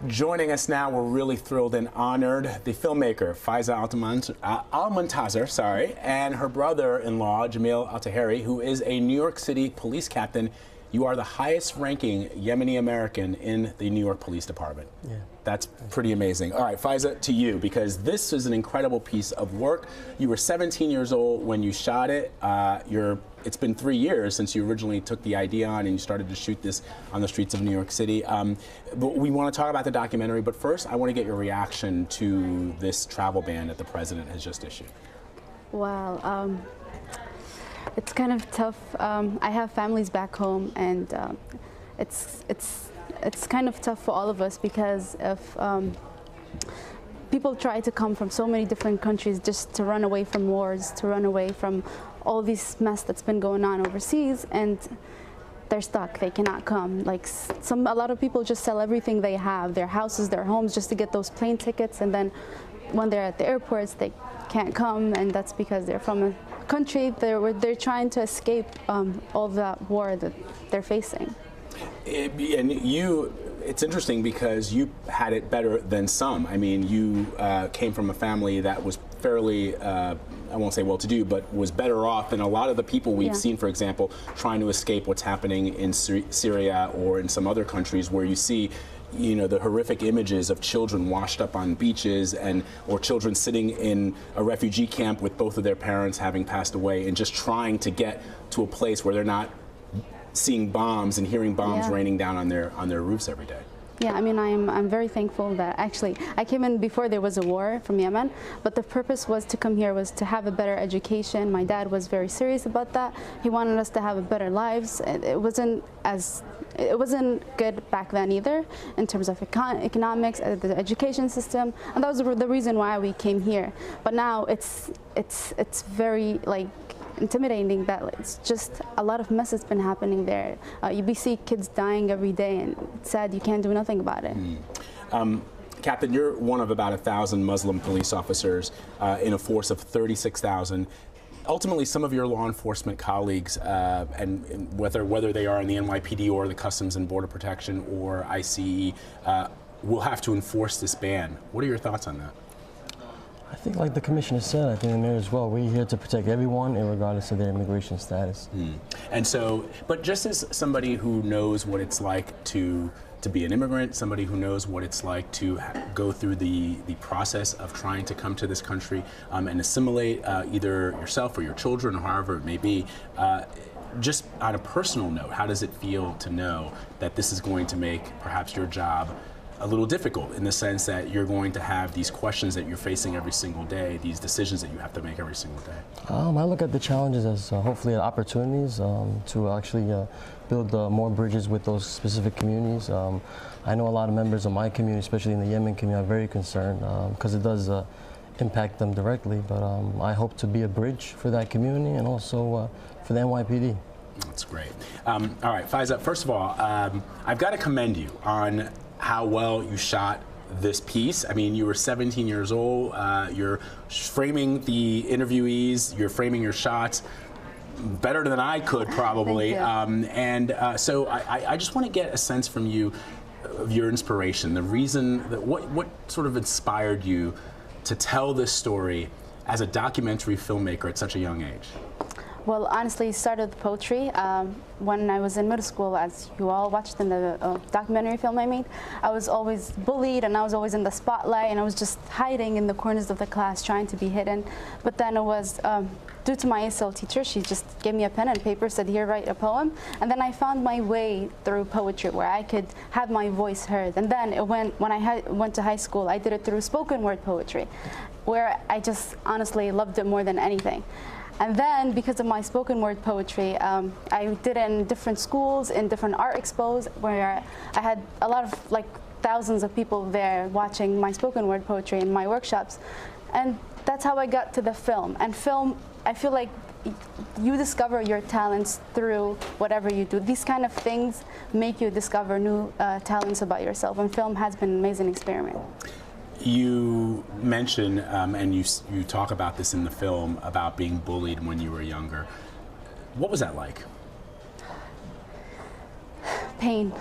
Joining us now, we're really thrilled and honored, the filmmaker Faiza Al-Muntasir, and her brother-in-law, Jamil Al-Tahiri, who is a New York City police captain. You are the highest-ranking Yemeni American in the New York Police Department. Yeah. That's pretty amazing. All right, Faiza, to you, because this is an incredible piece of work. You were 17 years old when you shot it. It's been 3 years since you originally took the idea on and you started to shoot this on the streets of New York City. But we want to talk about the documentary, but first I want to get your reaction to this travel ban that the president has just issued. Wow. It's kind of tough. I have families back home, and it's kind of tough for all of us because if people try to come from so many different countries just to run away from wars, to run away from all this mess that's been going on overseas, and they're stuck. They cannot come. Like a lot of people just sell everything they have, their houses, their homes, just to get those plane tickets, and then when they're at the airports, they can't come, and that's because they're from a country they're trying to escape all that war that they're facing. And it's interesting because you had it better than some. I mean, you came from a family that was fairly, I won't say well-to-do, but was better off than a lot of the people we've seen, for example, trying to escape what's happening in Syria or in some other countries where you see the horrific images of children washed up on beaches or children sitting in a refugee camp with both of their parents having passed away and just trying to get to a place where they're not seeing bombs and hearing bombs raining down on their roofs every day. Yeah, I mean, I'm very thankful that actually I came in before there was a war from Yemen, but the purpose was to come here was to have a better education. My dad was very serious about that. He wanted us to have a better lives. It wasn't good back then either in terms of economics, the education system, and that was the reason why we came here. But now it's very intimidating that it's just a lot of mess has been happening there. You see kids dying every day, and it's sad you can't do nothing about it. Captain, you're one of about 1,000 Muslim police officers in a force of 36,000. Ultimately, some of your law enforcement colleagues, and whether they are in the NYPD or the Customs and Border Protection or ICE, will have to enforce this ban. What are your thoughts on that? I think, like the commissioner said, I think the mayor as well, we're here to protect everyone regardless of their immigration status. And so, but just as somebody who knows what it's like to be an immigrant, somebody who knows what it's like to go through the process of trying to come to this country and assimilate either yourself or your children or however it may be, just on a personal note, how does it feel to know that this is going to make perhaps your job a little difficult in the sense that you're going to have these questions that you're facing every single day, these decisions that you have to make every single day? I look at the challenges as hopefully opportunities to actually build more bridges with those specific communities. I know a lot of members of my community, especially in the Yemen community, are very concerned because it does impact them directly, but I hope to be a bridge for that community and also for the NYPD. That's great. All right, Faiza, first of all, I've got to commend you on how well you shot this piece. I mean, you were 17 years old. You're framing the interviewees. You're framing your shots better than I could probably. So I just want to get a sense from you of your inspiration, the reason that what sort of inspired you to tell this story as a documentary filmmaker at such a young age. Well, honestly, it started with poetry. When I was in middle school, as you all watched in the documentary film I made, I was always bullied and I was always in the spotlight and I was just hiding in the corners of the class trying to be hidden. But then it was due to my ASL teacher, she just gave me a pen and paper, said, here, write a poem. And then I found my way through poetry where I could have my voice heard. And then when I went to high school, I did it through spoken word poetry, where I just honestly loved it more than anything. And then, because of my spoken word poetry, I did it in different schools, in different art expos, where I had a lot of, thousands of people there watching my spoken word poetry in my workshops. And that's how I got to the film. And film, I feel like you discover your talents through whatever you do. These kind of things make you discover new talents about yourself. And film has been an amazing experiment. You mention, and you talk about this in the film, about being bullied when you were younger. What was that like? Pain.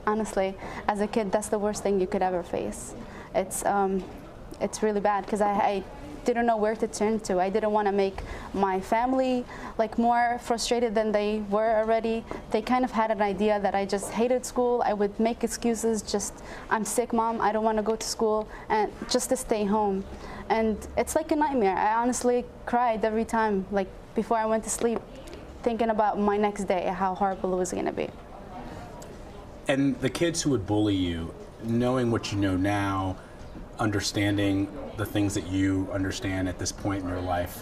honestly. As a kid, that's the worst thing you could ever face. It's really bad because I didn't know where to turn to. I didn't want to make my family like more frustrated than they were already. They kind of had an idea that I just hated school. I would make excuses, just I'm sick, mom, I don't want to go to school, and just to stay home. And it's like a nightmare. I honestly cried every time, like before I went to sleep, thinking about my next day, how horrible it was going to be. And the kids who would bully you, knowing what you know now, understanding the things that you understand at this point in your life,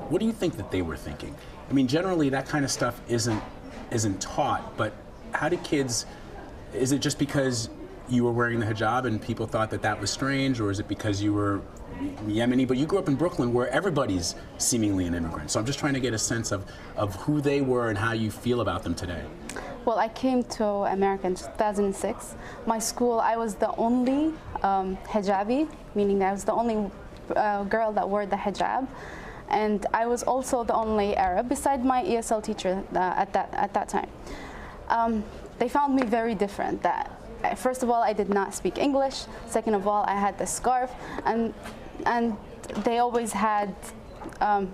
what do you think that they were thinking? I mean, generally that kind of stuff isn't taught, but how do kids, is it just because you were wearing the hijab and people thought that that was strange, or is it because you were Yemeni, but you grew up in Brooklyn where everybody's seemingly an immigrant? So I'm just trying to get a sense of who they were and how you feel about them today. Well, I came to America in 2006. My school, I was the only hijabi, meaning I was the only girl that wore the hijab. And I was also the only Arab, beside my ESL teacher at that time. They found me very different. First of all, I did not speak English. Second of all, I had the scarf. And they always had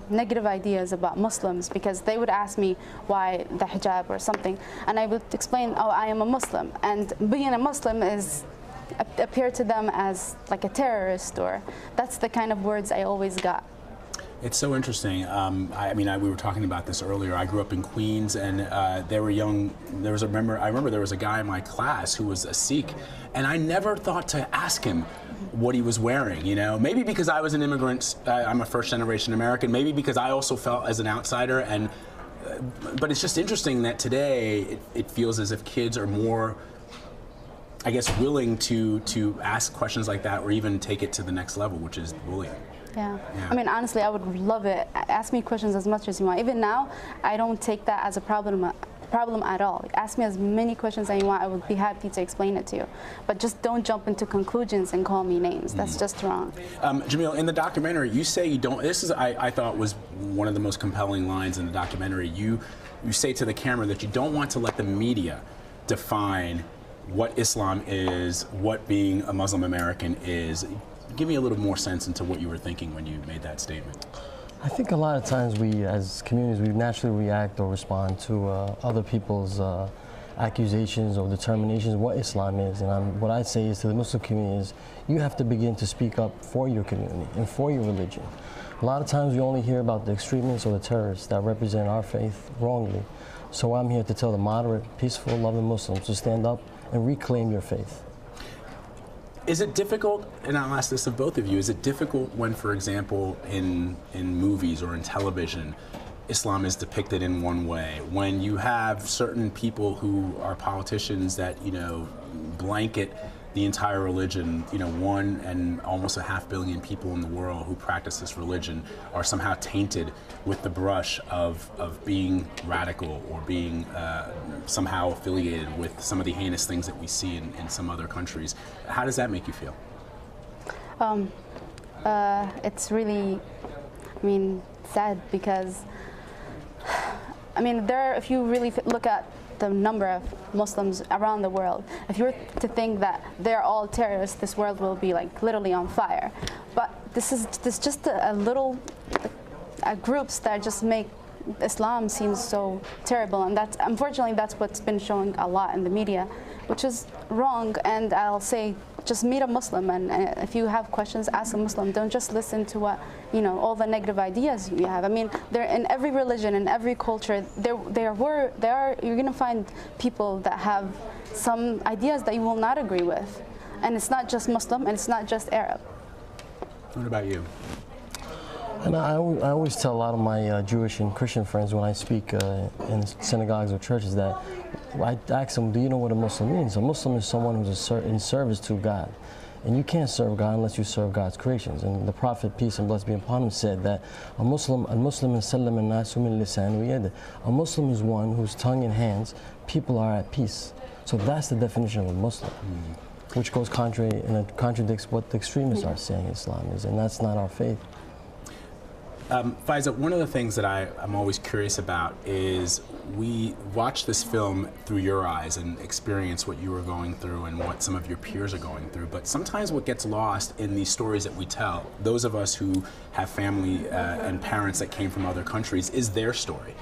negative ideas about Muslims, because they would ask me why the hijab or something, and I would explain, oh, I am a Muslim, and being a Muslim appear to them as like a terrorist, or that's the kind of words I always got. It's so interesting. We were talking about this earlier. I grew up in Queens, and they were young. I remember there was a guy in my class who was a Sikh, and I never thought to ask him what he was wearing. You know, maybe because I was an immigrant. I'm a first-generation American. Maybe because I also felt as an outsider. And but it's just interesting that today it feels as if kids are more, I guess, willing to ask questions like that, or even take it to the next level, which is bullying. Yeah. I mean, honestly, I would love it. Ask me questions as much as you want. Even now, I don't take that as a problem at all. Like, ask me as many questions as you want. I would be happy to explain it to you. But just don't jump into conclusions and call me names. That's just wrong. Jamil, in the documentary, you say you don't. This is, I thought, was one of the most compelling lines in the documentary. You say to the camera that you don't want to let the media define what Islam is, what being a Muslim American is. Give me a little more sense into what you were thinking when you made that statement. I think a lot of times we, as communities, we naturally react or respond to other people's accusations or determinations of what Islam is. And what I say is to the Muslim community is, you have to begin to speak up for your community and for your religion. A lot of times we only hear about the extremists or the terrorists that represent our faith wrongly. So I'm here to tell the moderate, peaceful, loving Muslims to stand up and reclaim your faith. Is it difficult, and I'll ask this of both of you, is it difficult when, for example, in movies or in television, Islam is depicted in one way? When you have certain people who are politicians that, you know, blanket the entire religion, you know, 1 and almost 500 million people in the world who practice this religion are somehow tainted with the brush of being radical or being somehow affiliated with some of the heinous things that we see in some other countries. How does that make you feel? It's really, sad, because, if you really look at the number of Muslims around the world, if you were to think that they're all terrorists, this world will be like literally on fire. But this is just a little groups that just make Islam seem so terrible, and unfortunately that's what's been shown a lot in the media, which is wrong. And I'll say, just meet a Muslim, and if you have questions, ask a Muslim. Don't just listen to what, all the negative ideas you have. They're in every religion, in every culture. You're going to find people that have some ideas that you will not agree with, and it's not just Muslim, and it's not just Arab. What about you? And I always tell a lot of my Jewish and Christian friends when I speak in synagogues or churches that I ask them, do you know what a Muslim means? A Muslim is someone who's in service to God. And you can't serve God unless you serve God's creations. And the Prophet, peace and blessings be upon him, said that a Muslim is one whose tongue and hands people are at peace. So that's the definition of a Muslim, which goes contrary and it contradicts what the extremists are saying Islam is, and that's not our faith. Faiza, one of the things that I'm always curious about is we watch this film through your eyes and experience what you were going through and what some of your peers are going through. But sometimes what gets lost in these stories that we tell, those of us who have family and parents that came from other countries, is their story.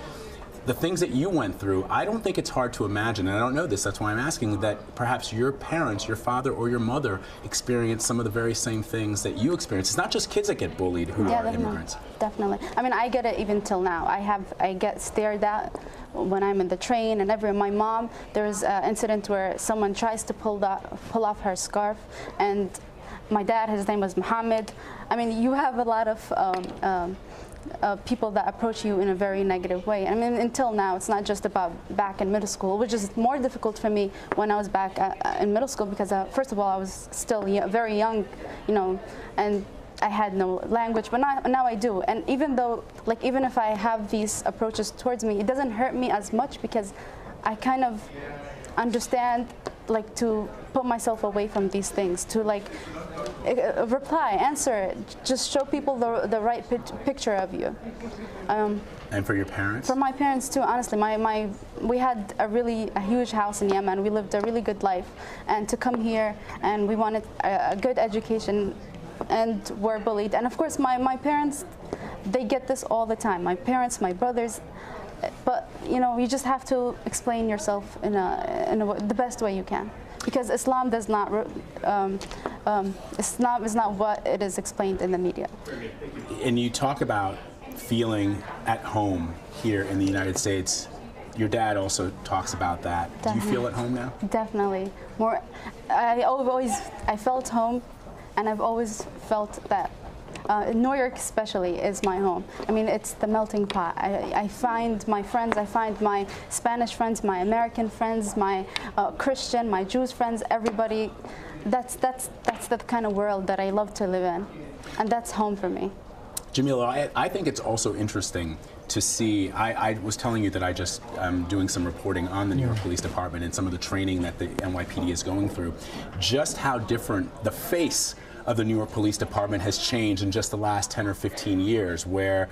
The things that you went through, I don't think it's hard to imagine, and I don't know this, that's why I'm asking, that perhaps your parents, your father or your mother, experienced some of the very same things that you experienced. It's not just kids that get bullied who are immigrants. Definitely. I mean, I get it even till now. I get stared at when I'm in the train and everywhere. My mom, there was an incident where someone tries to pull off her scarf, and my dad, his name was Muhammad. I mean, you have a lot of people that approach you in a very negative way. I mean, until now, it's not just about back in middle school, which is more difficult for me when I was back in middle school because, first of all, I was still very young, you know, and I had no language, but now I do. And even though, like, even if I have these approaches towards me, it doesn't hurt me as much because I kind of understand, like, to put myself away from these things, to, like, reply, answer, just show people the right picture of you. And for your parents? For my parents too, honestly. We had a huge house in Yemen. We lived a really good life. And to come here, and we wanted a good education, and were bullied. And of course, my parents, they get this all the time. My parents, my brothers. But, you know, you just have to explain yourself in the best way you can. Because Islam does not, Islam is not what it is explained in the media. And you talk about feeling at home here in the United States. Your dad also talks about that. Definitely. Do you feel at home now? Definitely. I felt home, and I've always felt that New York especially is my home. I mean, it's the melting pot. I find my friends, I find my Spanish friends, my American friends, my Christian, my Jewish friends, everybody. That's the kind of world that I love to live in. And that's home for me. Jamil, I think it's also interesting to see, I was telling you that I just am doing some reporting on the New York Police Department and some of the training that the NYPD is going through, just how different the face of the New York Police Department has changed in just the last 10 or 15 years, where,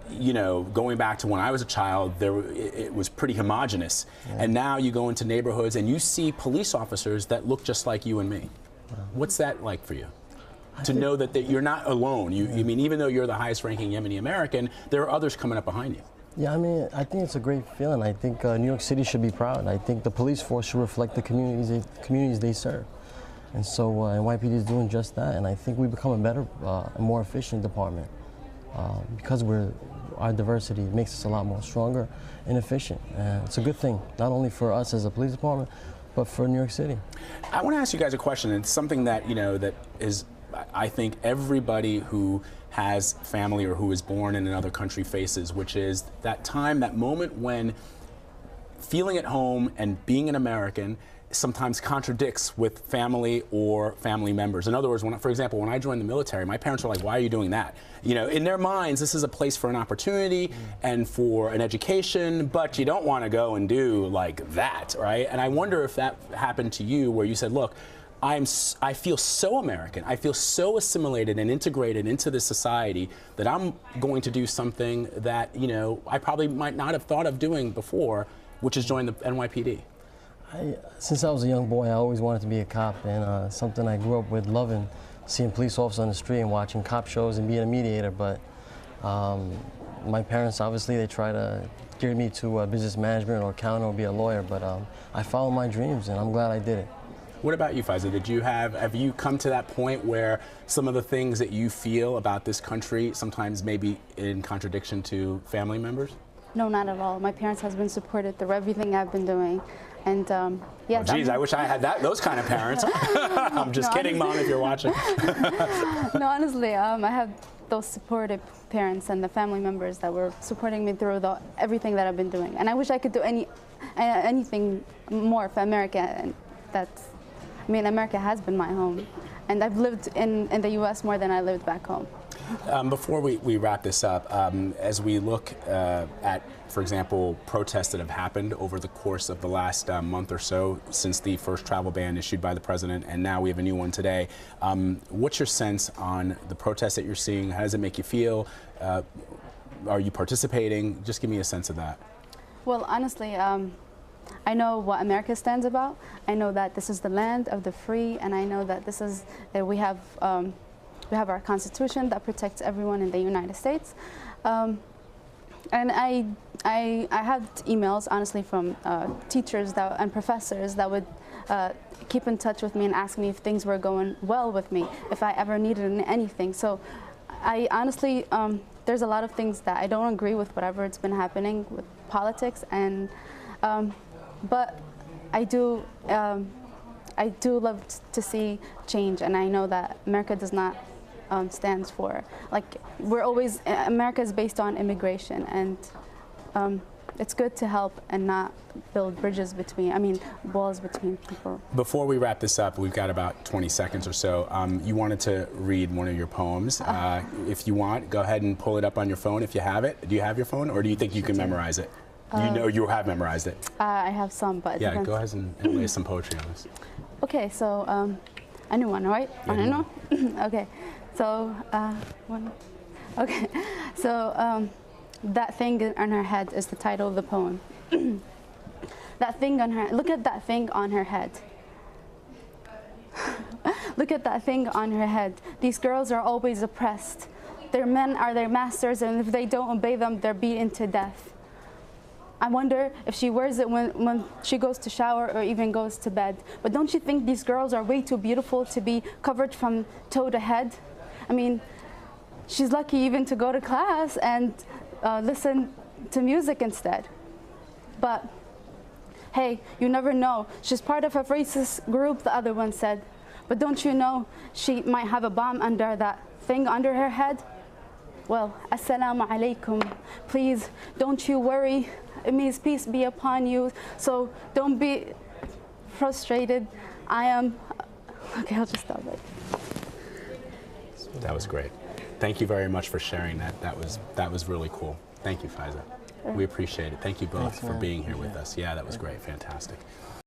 you know, going back to when I was a child, it was pretty homogenous. Yeah. And now you go into neighborhoods and you see police officers that look just like you and me. Wow. What's that like for you? To know that you're not alone. I mean, even though you're the highest ranking Yemeni American, there are others coming up behind you. Yeah, I mean, I think it's a great feeling. I think New York City should be proud. I think the police force should reflect the communities they serve. And so NYPD is doing just that, and I think we become a better, more efficient department because our diversity makes us a lot more stronger and efficient. And it's a good thing, not only for us as a police department, but for New York City. I want to ask you guys a question. It's something that, you know, that is, I think everybody who has family or who is born in another country faces, which is that time, that moment when feeling at home and being an American sometimes contradicts with family or family members. In other words, for example, when I joined the military, my parents were like, why are you doing that? You know, in their minds, this is a place for an opportunity and for an education, but you don't want to go and do like that, right? And I wonder if that happened to you, where you said, look, I feel so American, I feel so assimilated and integrated into this society that I'm going to do something that, you know, I probably might not have thought of doing before, which is join the NYPD. Since I was a young boy, I always wanted to be a cop, and something I grew up with loving, seeing police officers on the street and watching cop shows and being a mediator. But my parents, obviously, they try to gear me to business management or accounting or be a lawyer, but I followed my dreams, and I'm glad I did it. What about you, Faiza? Have you come to that point where some of the things that you feel about this country sometimes may be in contradiction to family members? No, not at all. My parents have been supportive through everything I've been doing. And yeah. Oh, geez, I wish I had those kind of parents. I'm just kidding, Mom, if you're watching. No, honestly, I have those supportive parents and the family members that were supporting me through everything that I've been doing. And I wish I could do anything more for America. And I mean, America has been my home. And I've lived in the U.S. more than I lived back home. Before we wrap this up, as we look at, for example, protests that have happened over the course of the last month or so since the first travel ban issued by the president, and now we have a new one today, what's your sense on the protests that you're seeing? How does it make you feel? Are you participating? Just give me a sense of that. Well, honestly, I know what America stands about. I know that this is the land of the free, and I know that this is we have our Constitution that protects everyone in the United States. And I had emails, honestly, from teachers and professors that would keep in touch with me and ask me if things were going well with me, if I ever needed anything. So I honestly, there's a lot of things that I don't agree with, whatever it's been happening with politics, and but I do love to see change, and I know that America does not stands for, like, America is based on immigration, and it's good to help and not build bridges walls between people. Before we wrap this up, we've got about 20 seconds or so. You wanted to read one of your poems. If you want, go ahead and pull it up on your phone if you have it. Do you have your phone, or do you think you can memorize it? You know you have memorized it. I have some, but yeah, go ahead and lay some poetry on us. Okay, so a new one, right? Yeah, I don't know. Okay, so one. Okay, so that thing on her head is the title of the poem. That thing on her. Look at that thing on her head. Look at that thing on her head. These girls are always oppressed. Their men are their masters, and if they don't obey them, they're beaten to death. I wonder if she wears it when she goes to shower or even goes to bed. But don't you think these girls are way too beautiful to be covered from toe to head? I mean, she's lucky even to go to class and listen to music instead. But hey, you never know. She's part of a racist group, the other one said. But don't you know she might have a bomb under that thing under her head? Well, assalamu alaikum. Please, don't you worry. It means peace be upon you. So don't be frustrated. I am. Okay, I'll just stop it. That was great. Thank you very much for sharing that. That was really cool. Thank you, Faiza. We appreciate it. Thank you both for being here with us. Yeah, that was great. Fantastic.